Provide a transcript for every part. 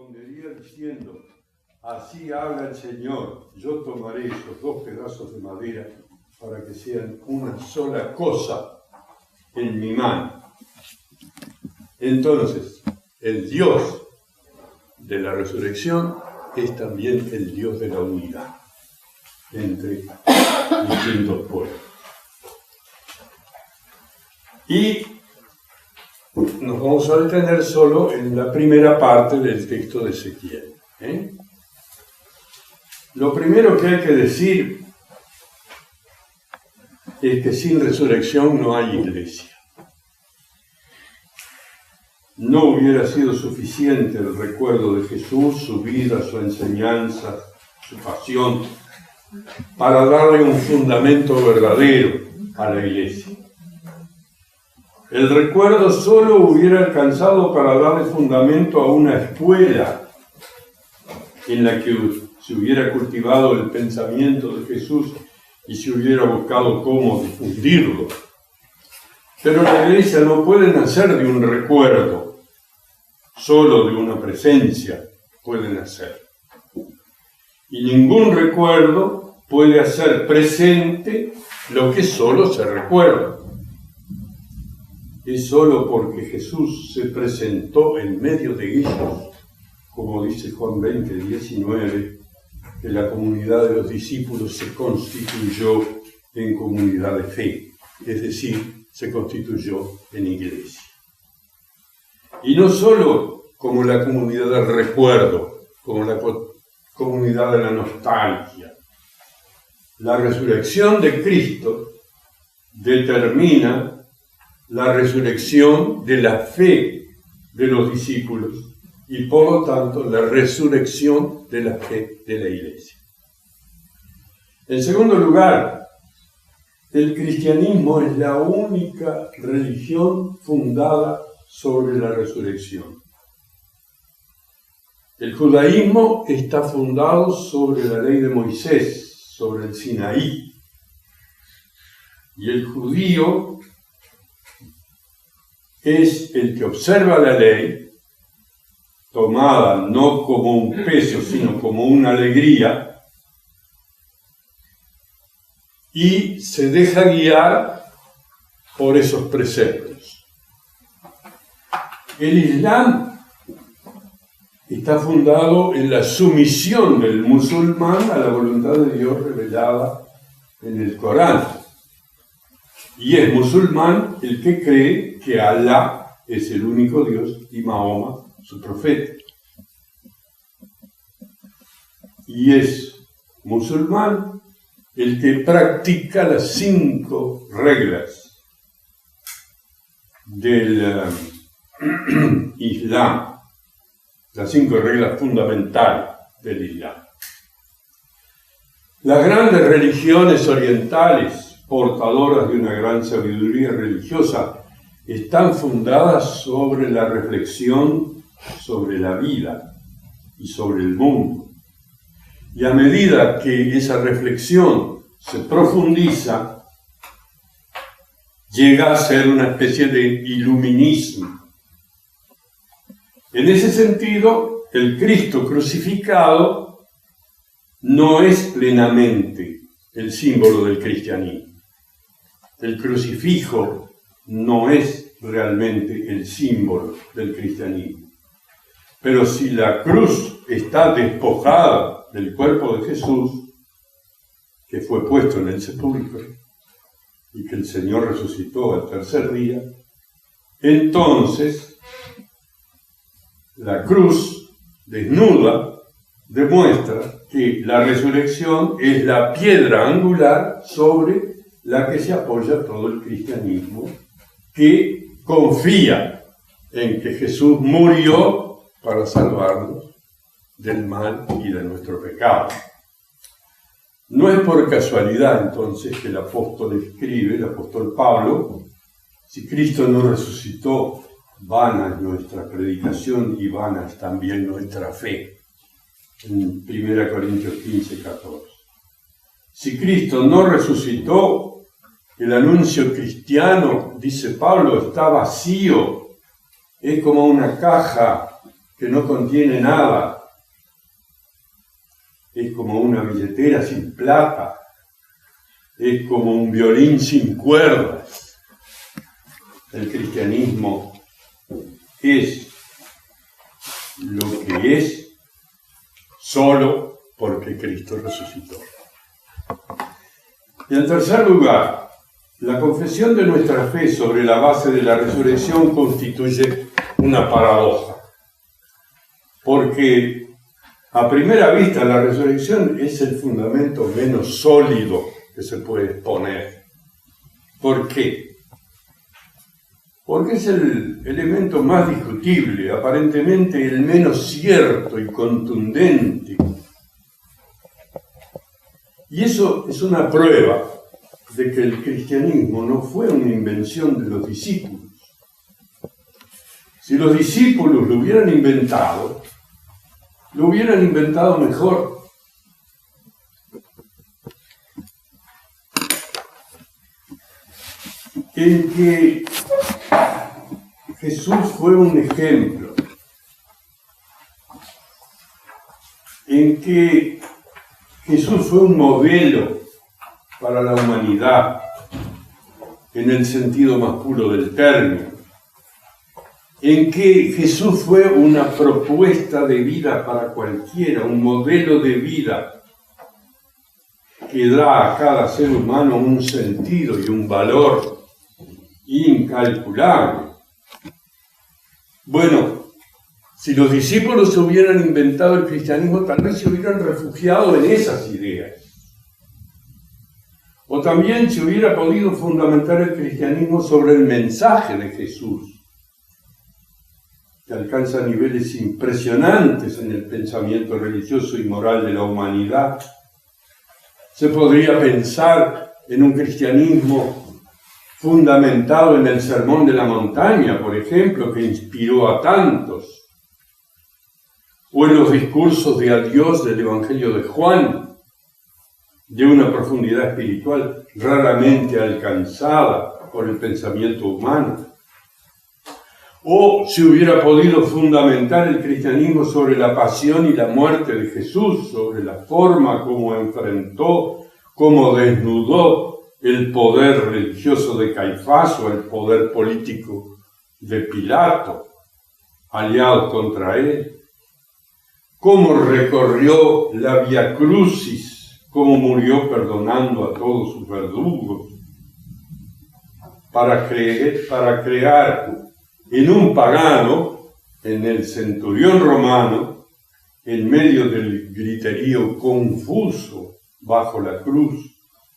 respondería diciendo: así habla el Señor, yo tomaré esos dos pedazos de madera para que sean una sola cosa en mi mano. Entonces, el Dios de la resurrección es también el Dios de la unidad entre distintos pueblos. Y nos vamos a detener solo en la primera parte del texto de Ezequiel. Lo primero que hay que decir es que sin resurrección no hay iglesia. No hubiera sido suficiente el recuerdo de Jesús, su vida, su enseñanza, su pasión, para darle un fundamento verdadero a la iglesia. El recuerdo solo hubiera alcanzado para darle fundamento a una escuela en la que se hubiera cultivado el pensamiento de Jesús y se hubiera buscado cómo difundirlo. Pero la iglesia no puede nacer de un recuerdo, solo de una presencia puede nacer. Y ningún recuerdo puede hacer presente lo que solo se recuerda. Es solo porque Jesús se presentó en medio de ellos, como dice Juan 20, 19, que la comunidad de los discípulos se constituyó en comunidad de fe, es decir, se constituyó en iglesia. Y no solo como la comunidad del recuerdo, como la comunidad de la nostalgia. La resurrección de Cristo determina la resurrección de la fe de los discípulos y por lo tanto la resurrección de la fe de la iglesia. En segundo lugar, el cristianismo es la única religión fundada sobre la resurrección. El judaísmo está fundado sobre la ley de Moisés, sobre el Sinaí, y el judío es el que observa la ley, tomada no como un peso, sino como una alegría, y se deja guiar por esos preceptos. El Islam está fundado en la sumisión del musulmán a la voluntad de Dios revelada en el Corán. Y es musulmán el que cree que Alá es el único Dios y Mahoma su profeta. Y es musulmán el que practica las 5 reglas del Islam, las 5 reglas fundamentales del Islam. Las grandes religiones orientales, portadoras de una gran sabiduría religiosa, están fundadas sobre la reflexión sobre la vida y sobre el mundo. Y a medida que esa reflexión se profundiza, llega a ser una especie de iluminismo. En ese sentido, el Cristo crucificado no es plenamente el símbolo del cristianismo. El crucifijo no es realmente el símbolo del cristianismo. Pero si la cruz está despojada del cuerpo de Jesús, que fue puesto en el sepulcro y que el Señor resucitó al tercer día, entonces la cruz desnuda demuestra que la resurrección es la piedra angular sobre la que se apoya todo el cristianismo, que confía en que Jesús murió para salvarnos del mal y de nuestro pecado. No es por casualidad entonces que el apóstol escribe, el apóstol Pablo: si Cristo no resucitó, vana es nuestra predicación y vana es también nuestra fe. En 1 Corintios 15, 14. Si Cristo no resucitó, el anuncio cristiano, dice Pablo, está vacío. Es como una caja que no contiene nada. Es como una billetera sin plata. Es como un violín sin cuerdas. El cristianismo es lo que es solo porque Cristo resucitó. Y en tercer lugar, la confesión de nuestra fe sobre la base de la resurrección constituye una paradoja. Porque a primera vista la resurrección es el fundamento menos sólido que se puede exponer. ¿Por qué? Porque es el elemento más discutible, aparentemente el menos cierto y contundente. Y eso es una prueba de que el cristianismo no fue una invención de los discípulos. Si los discípulos lo hubieran inventado mejor. En que Jesús fue un ejemplo, en que Jesús fue un modelo para la humanidad, en el sentido más puro del término, en que Jesús fue una propuesta de vida para cualquiera, un modelo de vida que da a cada ser humano un sentido y un valor incalculable. Bueno, si los discípulos hubieran inventado el cristianismo, tal vez se hubieran refugiado en esas ideas. O también se hubiera podido fundamentar el cristianismo sobre el mensaje de Jesús, que alcanza niveles impresionantes en el pensamiento religioso y moral de la humanidad. Se podría pensar en un cristianismo fundamentado en el Sermón de la Montaña, por ejemplo, que inspiró a tantos, o en los discursos de adiós del Evangelio de Juan, de una profundidad espiritual raramente alcanzada por el pensamiento humano. O se hubiera podido fundamentar el cristianismo sobre la pasión y la muerte de Jesús, sobre la forma como enfrentó, como desnudó el poder religioso de Caifás o el poder político de Pilato, aliados contra él. Cómo recorrió la Vía Crucis, cómo murió perdonando a todos sus verdugos, para crear en un pagano, en el centurión romano, en medio del griterío confuso bajo la cruz,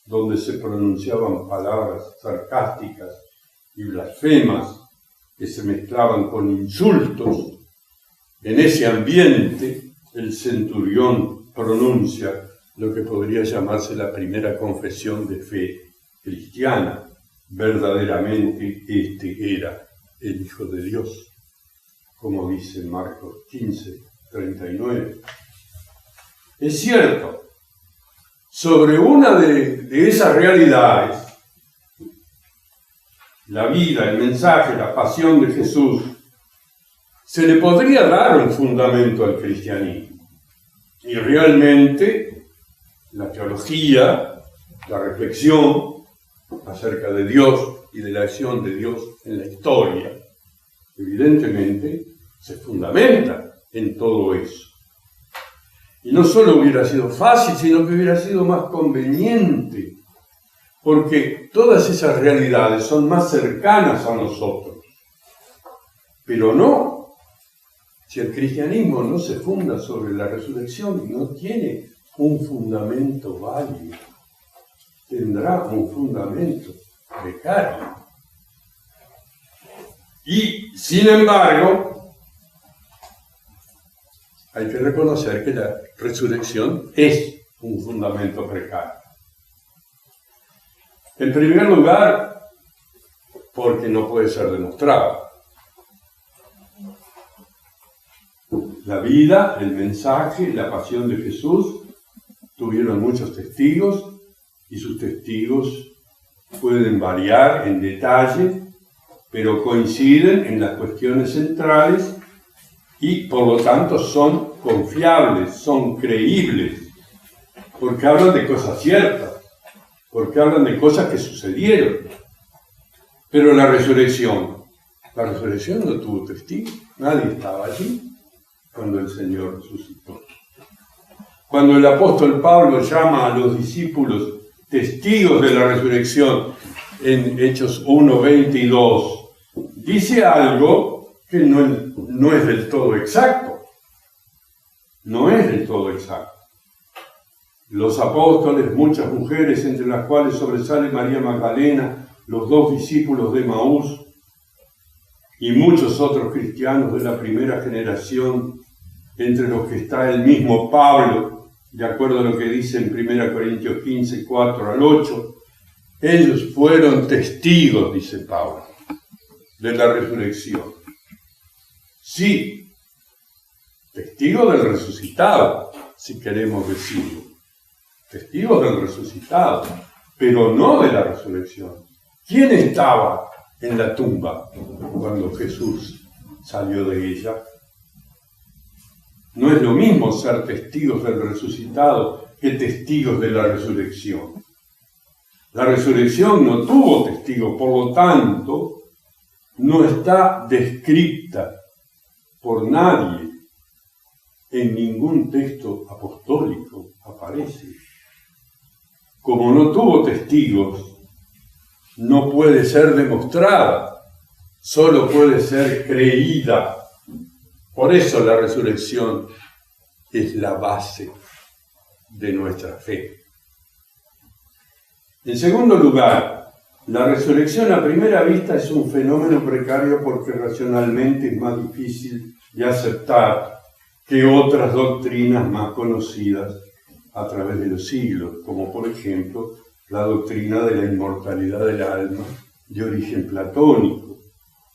donde se pronunciaban palabras sarcásticas y blasfemas que se mezclaban con insultos, en ese ambiente el centurión pronuncia lo que podría llamarse la primera confesión de fe cristiana. Verdaderamente este era el Hijo de Dios, como dice Marcos 15:39. Es cierto, sobre una de esas realidades, la vida, el mensaje, la pasión de Jesús, se le podría dar un fundamento al cristianismo. Y realmente la teología, la reflexión acerca de Dios y de la acción de Dios en la historia, evidentemente se fundamenta en todo eso. Y no solo hubiera sido fácil, sino que hubiera sido más conveniente, porque todas esas realidades son más cercanas a nosotros. Pero no, si el cristianismo no se funda sobre la resurrección y no tiene un fundamento válido, tendrá un fundamento precario. Y, sin embargo, hay que reconocer que la resurrección es un fundamento precario. En primer lugar, porque no puede ser demostrado. La vida, el mensaje, la pasión de Jesús tuvieron muchos testigos y sus testigos pueden variar en detalle, pero coinciden en las cuestiones centrales y por lo tanto son confiables, son creíbles, porque hablan de cosas ciertas, porque hablan de cosas que sucedieron. Pero la resurrección no tuvo testigo, nadie estaba allí cuando el Señor resucitó. Cuando el apóstol Pablo llama a los discípulos testigos de la resurrección en Hechos 1, 22, dice algo que no es del todo exacto. No es del todo exacto. Los apóstoles, muchas mujeres, entre las cuales sobresale María Magdalena, los 2 discípulos de Maús y muchos otros cristianos de la primera generación, entre los que está el mismo Pablo, de acuerdo a lo que dice en 1 Corintios 15, 4 al 8, ellos fueron testigos, dice Pablo, de la resurrección. Sí, testigos del resucitado, si queremos decirlo. Testigos del resucitado, pero no de la resurrección. ¿Quién estaba en la tumba cuando Jesús salió de ella? No es lo mismo ser testigos del resucitado que testigos de la resurrección. La resurrección no tuvo testigo, por lo tanto, no está descrita por nadie en ningún texto apostólico, aparece. Como no tuvo testigos, no puede ser demostrada, solo puede ser creída. Por eso la resurrección es la base de nuestra fe. En segundo lugar, la resurrección a primera vista es un fenómeno precario porque racionalmente es más difícil de aceptar que otras doctrinas más conocidas a través de los siglos, como por ejemplo la doctrina de la inmortalidad del alma de origen platónico,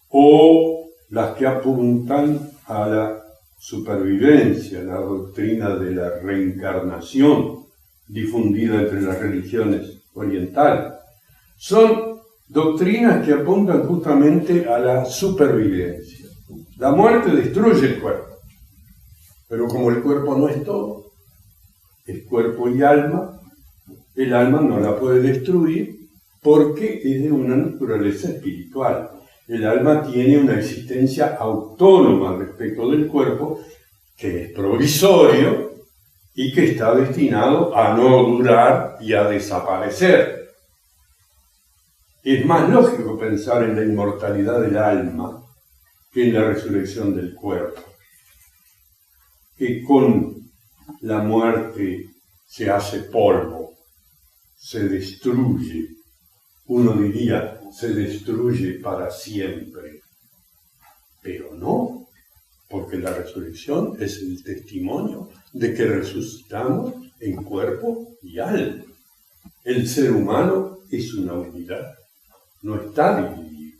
o las que apuntan a la supervivencia, la doctrina de la reencarnación difundida entre las religiones orientales. Son doctrinas que apuntan justamente a la supervivencia. La muerte destruye el cuerpo, pero como el cuerpo no es todo, es cuerpo y alma, el alma no la puede destruir porque es de una naturaleza espiritual. El alma tiene una existencia autónoma respecto del cuerpo que es provisorio y que está destinado a no durar y a desaparecer. Es más lógico pensar en la inmortalidad del alma que en la resurrección del cuerpo, que con la muerte se hace polvo, se destruye. Uno diría, se destruye para siempre. Pero no, porque la resurrección es el testimonio de que resucitamos en cuerpo y alma. El ser humano es una unidad, no está dividido.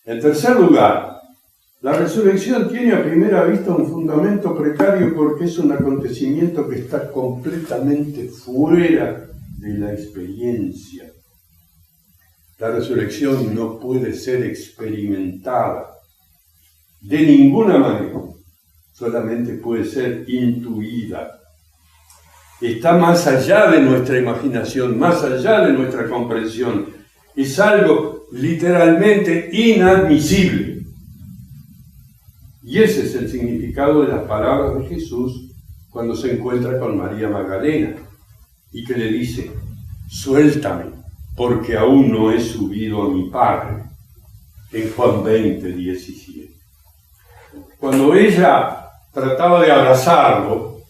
En tercer lugar, la resurrección tiene a primera vista un fundamento precario porque es un acontecimiento que está completamente fuera de la experiencia. La resurrección no puede ser experimentada de ninguna manera, solamente puede ser intuida. Está más allá de nuestra imaginación, más allá de nuestra comprensión. Es algo literalmente inadmisible. Y ese es el significado de las palabras de Jesús cuando se encuentra con María Magdalena y que le dice, suéltame, porque aún no he subido a mi Padre, en Juan 20, 17. Cuando ella trataba de abrazarlo,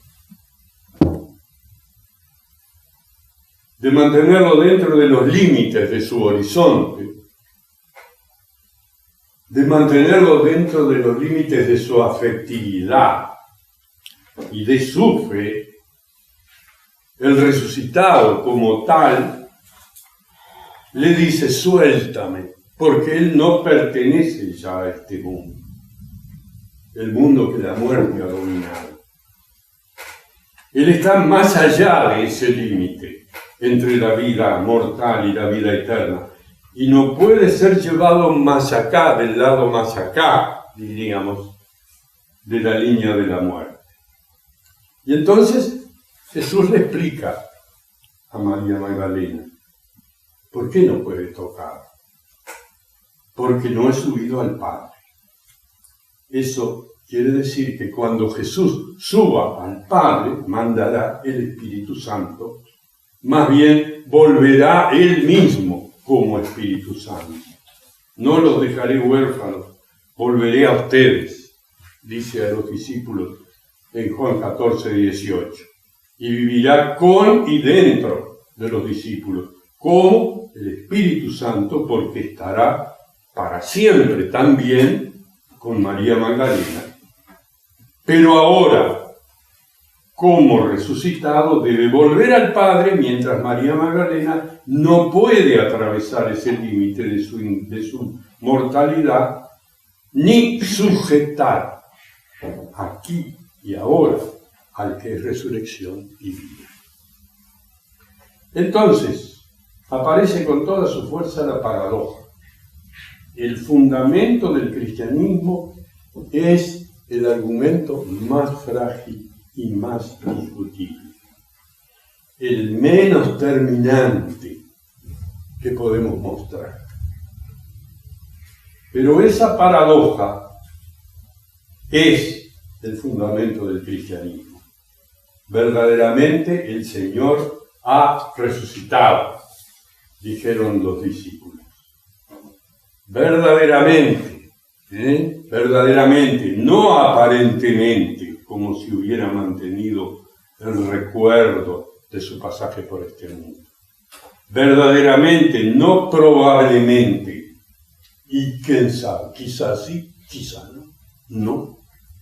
de mantenerlo dentro de los límites de su horizonte, de mantenerlo dentro de los límites de su afectividad y de su fe, el resucitado como tal le dice, suéltame, porque él no pertenece ya a este mundo, el mundo que la muerte ha dominado. Él está más allá de ese límite entre la vida mortal y la vida eterna, y no puede ser llevado más acá, del lado más acá, diríamos, de la línea de la muerte. Y entonces Jesús le explica a María Magdalena, ¿por qué no puede tocar? Porque no he subido al Padre. Eso quiere decir que cuando Jesús suba al Padre, mandará el Espíritu Santo, más bien volverá Él mismo como Espíritu Santo. No los dejaré huérfanos, volveré a ustedes, dice a los discípulos en Juan 14, 18. Y vivirá con y dentro de los discípulos, como el Espíritu Santo, porque estará para siempre también con María Magdalena. Pero ahora, como resucitado, debe volver al Padre, mientras María Magdalena no puede atravesar ese límite de su mortalidad, ni sujetar aquí y ahora al que es resurrección y vida. Entonces, aparece con toda su fuerza la paradoja. El fundamento del cristianismo es el argumento más frágil y más discutible, el menos terminante que podemos mostrar. Pero esa paradoja es el fundamento del cristianismo. Verdaderamente el Señor ha resucitado, dijeron los discípulos. Verdaderamente, verdaderamente, no aparentemente, como si hubiera mantenido el recuerdo de su pasaje por este mundo. Verdaderamente, no probablemente, y quién sabe, quizás sí, quizás no. No,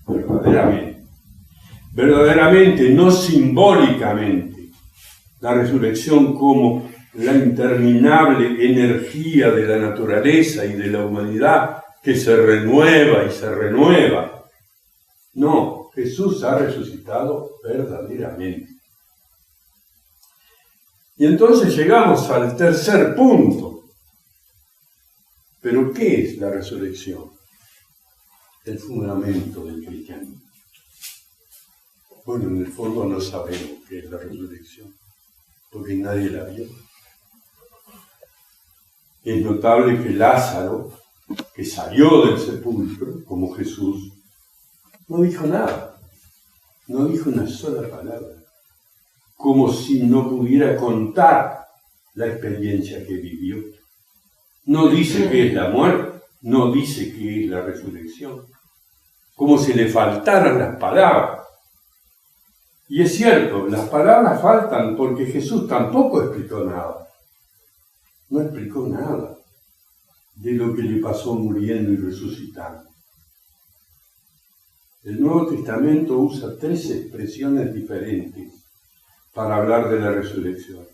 verdaderamente. Verdaderamente, no simbólicamente. La resurrección como la interminable energía de la naturaleza y de la humanidad que se renueva y se renueva. No, Jesús ha resucitado verdaderamente. Y entonces llegamos al tercer punto. ¿Pero qué es la resurrección? El fundamento del cristianismo. Bueno, en el fondo no sabemos qué es la resurrección, porque nadie la vio. Es notable que Lázaro, que salió del sepulcro, como Jesús, no dijo nada, no dijo una sola palabra, como si no pudiera contar la experiencia que vivió. No dice qué es la muerte, no dice qué es la resurrección, como si le faltaran las palabras. Y es cierto, las palabras faltan porque Jesús tampoco explicó nada. No explicó nada de lo que le pasó muriendo y resucitando. El Nuevo Testamento usa 3 expresiones diferentes para hablar de la resurrección.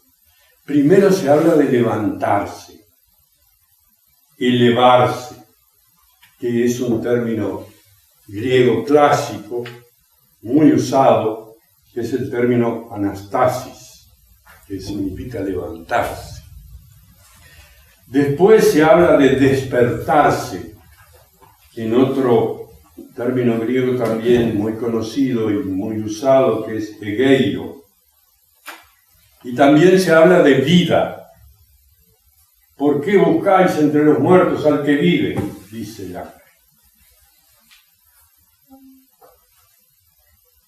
Primero se habla de levantarse, elevarse, que es un término griego clásico, muy usado, que es el término anastasis, que significa levantarse. Después se habla de despertarse, en otro término griego también muy conocido y muy usado, que es egeiro. Y también se habla de vida. ¿Por qué buscáis entre los muertos al que vive?, dice el ángel.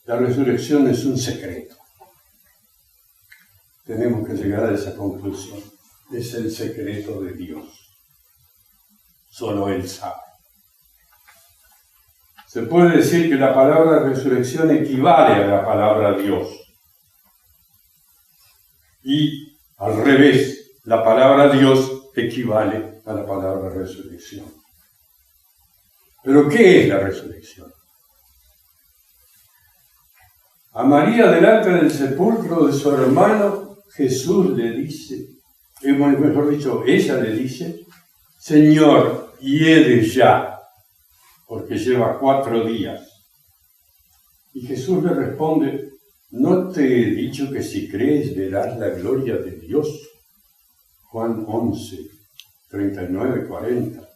La resurrección es un secreto. Tenemos que llegar a esa conclusión. Es el secreto de Dios. Solo Él sabe. Se puede decir que la palabra resurrección equivale a la palabra Dios. Y al revés, la palabra Dios equivale a la palabra resurrección. ¿Pero qué es la resurrección? A María, delante del sepulcro de su hermano, Jesús le dice, mejor dicho, ella le dice, Señor, hiede ya, porque lleva 4 días. Y Jesús le responde, ¿no te he dicho que si crees verás la gloria de Dios? Juan 11, 39, 40.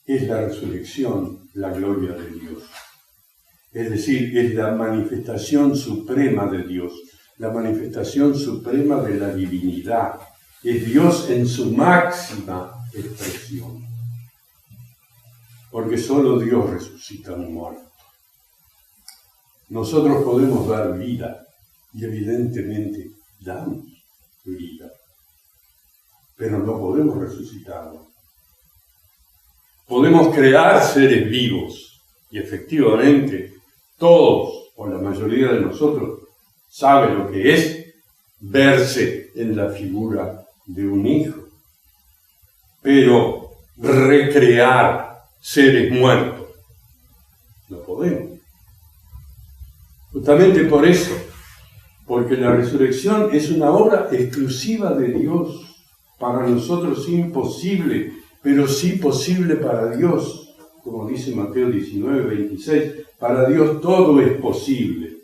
Es la resurrección, la gloria de Dios. Es decir, es la manifestación suprema de Dios, la manifestación suprema de la divinidad. Es Dios en su máxima expresión. Porque solo Dios resucita a un muerto. Nosotros podemos dar vida, y evidentemente damos vida, pero no podemos resucitarlo. Podemos crear seres vivos, y efectivamente todos, o la mayoría de nosotros, sabe lo que es verse en la figura de un hijo. Pero recrear seres muertos, no podemos. Justamente por eso, porque la resurrección es una obra exclusiva de Dios, para nosotros imposible, pero sí posible para Dios, como dice Mateo 19:26, para Dios todo es posible,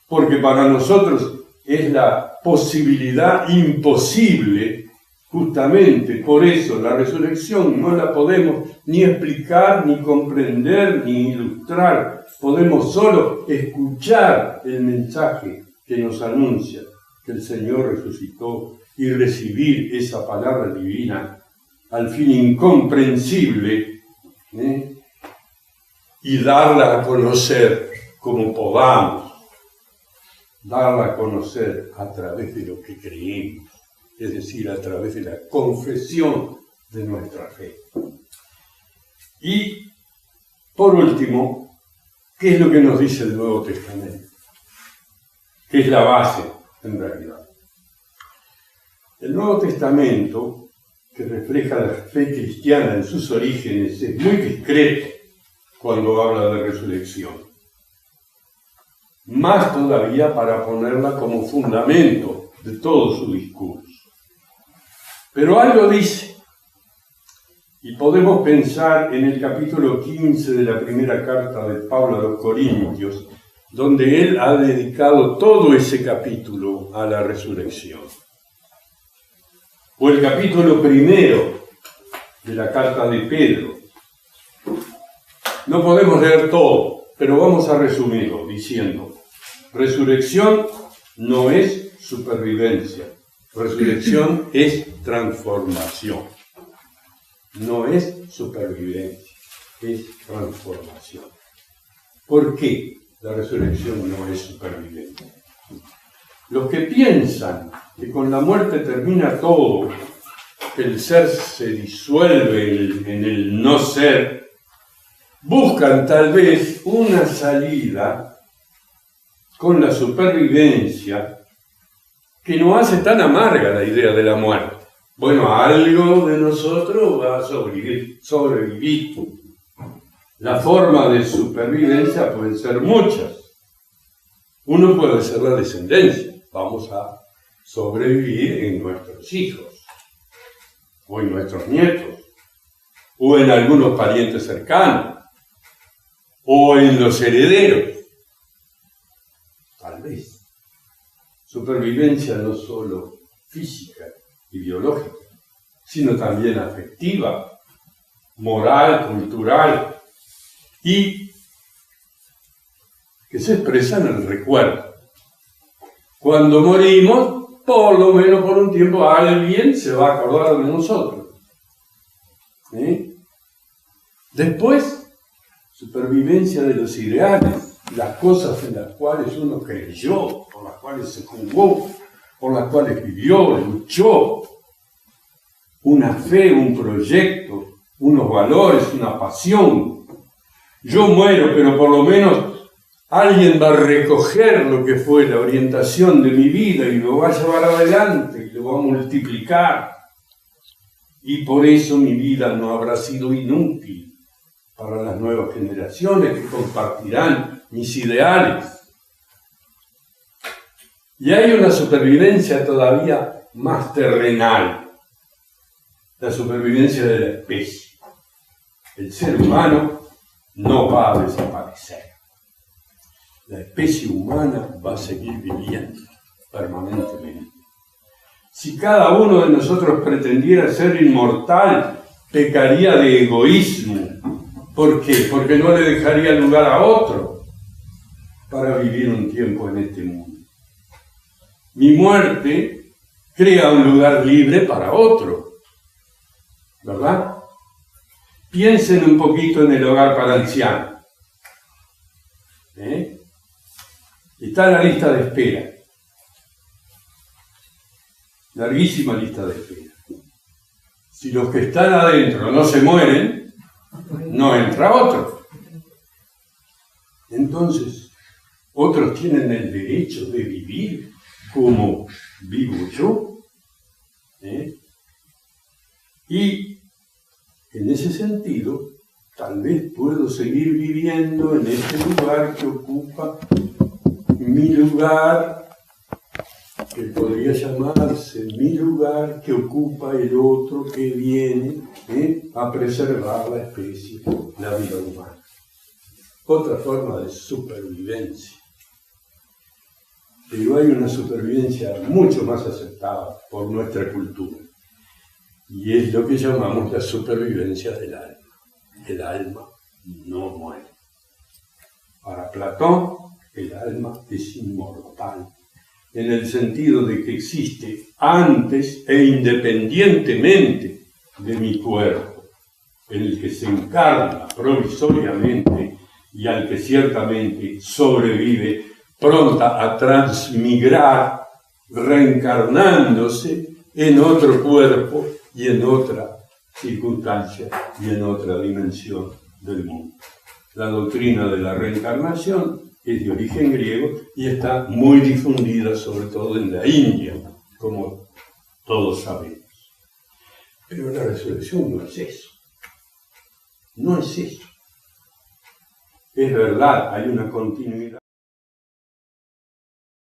porque para nosotros es la posibilidad imposible. Justamente por eso la resurrección no la podemos ni explicar, ni comprender, ni ilustrar. Podemos solo escuchar el mensaje que nos anuncia que el Señor resucitó y recibir esa palabra divina, al fin incomprensible, y darla a conocer como podamos, darla a conocer a través de lo que creemos. Es decir, a través de la confesión de nuestra fe. Y, por último, ¿qué es lo que nos dice el Nuevo Testamento? ¿Qué es la base, en realidad? El Nuevo Testamento, que refleja la fe cristiana en sus orígenes, es muy discreto cuando habla de resurrección. Más todavía para ponerla como fundamento de todo su discurso. Pero algo dice, y podemos pensar en el capítulo 15 de la primera carta de Pablo a los Corintios, donde él ha dedicado todo ese capítulo a la resurrección. O el capítulo 1 de la carta de Pedro. No podemos leer todo, pero vamos a resumirlo diciendo: resurrección no es supervivencia. Resurrección es transformación. No es supervivencia, es transformación. ¿Por qué la resurrección no es supervivencia? Los que piensan que con la muerte termina todo, que el ser se disuelve en el no ser, buscan tal vez una salida con la supervivencia que no hace tan amarga la idea de la muerte. Bueno, algo de nosotros va a sobrevivir. La forma de supervivencia pueden ser muchas. Uno puede ser la descendencia. Vamos a sobrevivir en nuestros hijos, o en nuestros nietos, o en algunos parientes cercanos, o en los herederos. Tal vez. Supervivencia no solo física y biológica, sino también afectiva, moral, cultural, y que se expresa en el recuerdo. Cuando morimos, por lo menos por un tiempo, alguien se va a acordar de nosotros. Después, supervivencia de los ideales, las cosas en las cuales uno creyó, por las cuales se jugó, por las cuales vivió, luchó. Una fe, un proyecto, unos valores, una pasión. Yo muero, pero por lo menos alguien va a recoger lo que fue la orientación de mi vida y lo va a llevar adelante y lo va a multiplicar. Y por eso mi vida no habrá sido inútil para las nuevas generaciones que compartirán mis ideales. Y hay una supervivencia todavía más terrenal, la supervivencia de la especie. El ser humano no va a desaparecer. La especie humana va a seguir viviendo permanentemente. Si cada uno de nosotros pretendiera ser inmortal, pecaría de egoísmo. ¿Por qué? Porque no le dejaría lugar a otro. para vivir un tiempo en este mundo. Mi muerte crea un lugar libre para otro, ¿verdad? Piensen un poquito en el hogar para ancianos. Está la lista de espera. Larguísima lista de espera. Si los que están adentro no se mueren, no entra otro. Entonces, otros tienen el derecho de vivir como vivo yo. Y en ese sentido, tal vez puedo seguir viviendo en este lugar que ocupa mi lugar, que podría llamarse mi lugar, que ocupa el otro que viene a preservar la especie, la vida humana. Otra forma de supervivencia. Pero hay una supervivencia mucho más aceptada por nuestra cultura. Y es lo que llamamos la supervivencia del alma. El alma no muere. Para Platón, el alma es inmortal, en el sentido de que existe antes e independientemente de mi cuerpo, en el que se encarna provisoriamente y al que ciertamente sobrevive, pronta a transmigrar, reencarnándose en otro cuerpo y en otra circunstancia y en otra dimensión del mundo. La doctrina de la reencarnación es de origen griego y está muy difundida, sobre todo en la India, como todos sabemos. Pero la resurrección no es eso. No es eso. Es verdad, hay una continuidad.